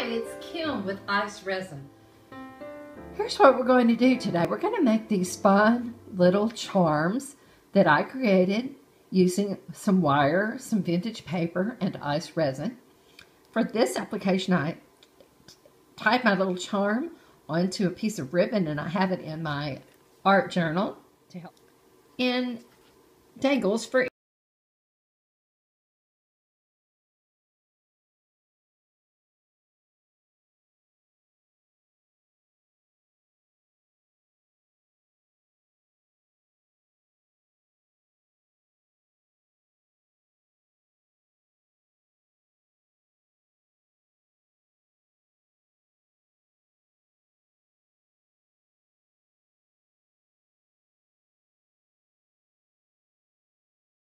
it's Kim with ICE Resin. Here's what we're going to do today. We're going to make these fun little charms that I created using some wire, some vintage paper, and ICE resin. For this application, I tied my little charm onto a piece of ribbon, and I have it in my art journal to help in dangles for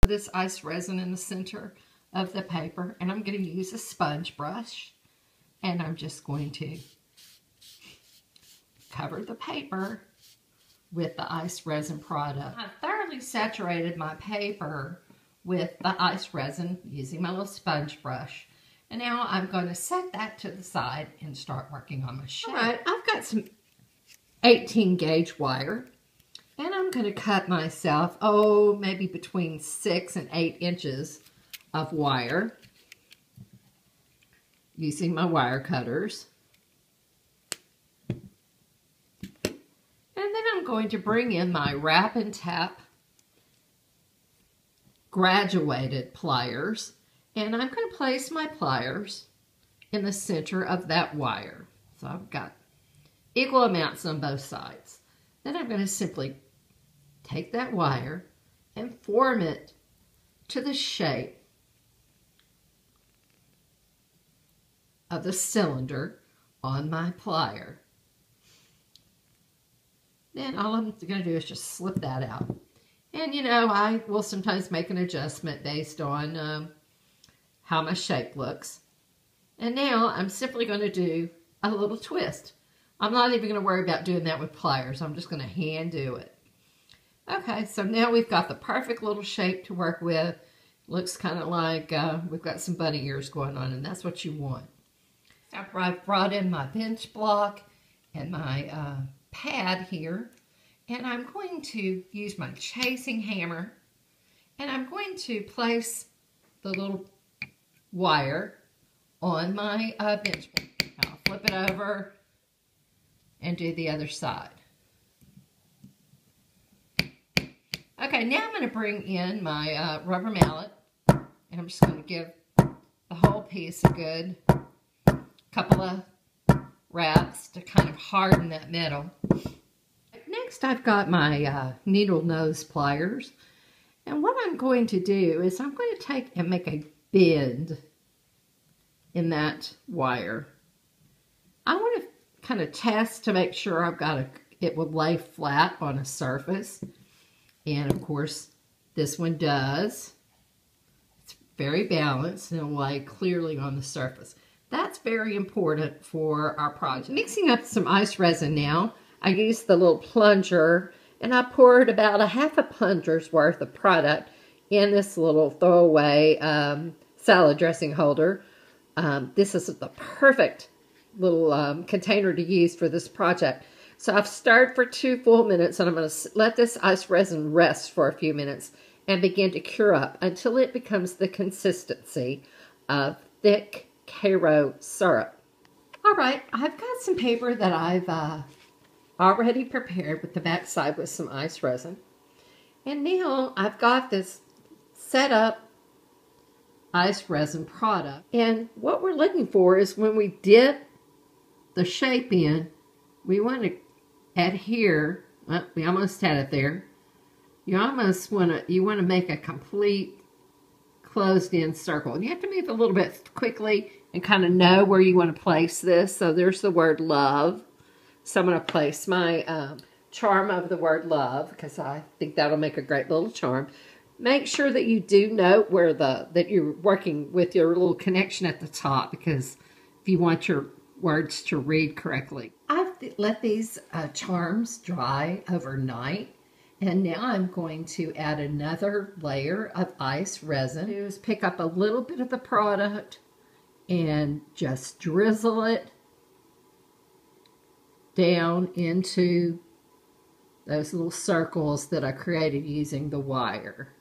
this ICE resin in the center of the paper, and I'm going to use a sponge brush, and I'm just going to cover the paper with the ICE resin product. I've thoroughly saturated my paper with the ICE resin using my little sponge brush, and now I'm going to set that to the side and start working on my shape. All right, I've got some 18 gauge wire. And I'm going to cut myself, maybe between 6 and 8 inches of wire using my wire cutters. And then I'm going to bring in my wrap and tap graduated pliers. And I'm going to place my pliers in the center of that wire. So I've got equal amounts on both sides. Then I'm going to simply take that wire and form it to the shape of the cylinder on my plier. Then all I'm going to do is just slip that out. And you know, I will sometimes make an adjustment based on how my shape looks. And now I'm simply going to do a little twist. I'm not even going to worry about doing that with pliers. I'm just going to hand do it. Okay, so now we've got the perfect little shape to work with. Looks kind of like we've got some bunny ears going on, and that's what you want. After I've brought in my bench block and my pad here, and I'm going to use my chasing hammer, and I'm going to place the little wire on my bench block. I'll flip it over and do the other side. Okay, now I'm going to bring in my rubber mallet, and I'm just going to give the whole piece a good couple of wraps to kind of harden that metal. Next, I've got my needle nose pliers, and what I'm going to do is I'm going to take and make a bend in that wire. I want to kind of test to make sure I've got it will lay flat on a surface. And of course, this one does. It's very balanced and it'll lay clearly on the surface. That's very important for our project. Mixing up some ICE resin now, I used the little plunger, and I poured about a half a plunger's worth of product in this little throwaway salad dressing holder. This is the perfect little container to use for this project. So I've stirred for 2 full minutes, and I'm going to let this ICE resin rest for a few minutes and begin to cure up until it becomes the consistency of thick Karo syrup. All right, I've got some paper that I've already prepared with the back side with some ICE resin. And now I've got this set up ICE resin product. And what we're looking for is when we dip the shape in, we want to adhere. Well, we almost had it there. You almost want to make a complete closed-in circle. And you have to move a little bit quickly and kind of know where you want to place this. So there's the word love. So I'm going to place my charm of the word love because I think that'll make a great little charm. Make sure that you do note where that you're working with your little connection at the top, because if you want your words to read correctly. I've let these charms dry overnight, and now I'm going to add another layer of ICE resin. Is pick up a little bit of the product and just drizzle it down into those little circles that I created using the wire.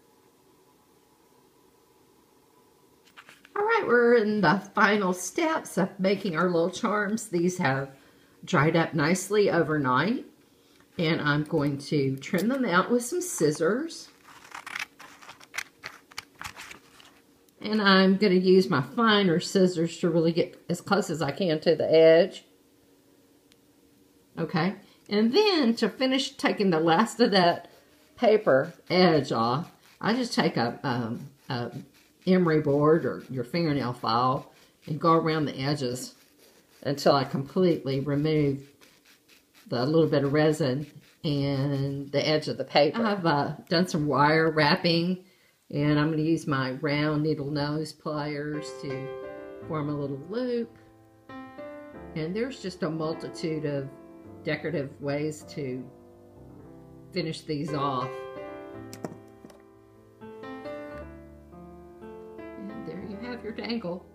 All right, we're in the final steps of making our little charms. These have dried up nicely overnight, and I'm going to trim them out with some scissors. And I'm going to use my finer scissors to really get as close as I can to the edge. Okay, and then to finish taking the last of that paper edge off, I just take a emery board or your fingernail file and go around the edges until I completely remove the little bit of resin and the edge of the paper. I've done some wire wrapping, and I'm going to use my round needle nose pliers to form a little loop. And there's just a multitude of decorative ways to finish these off. And there you have your dangle.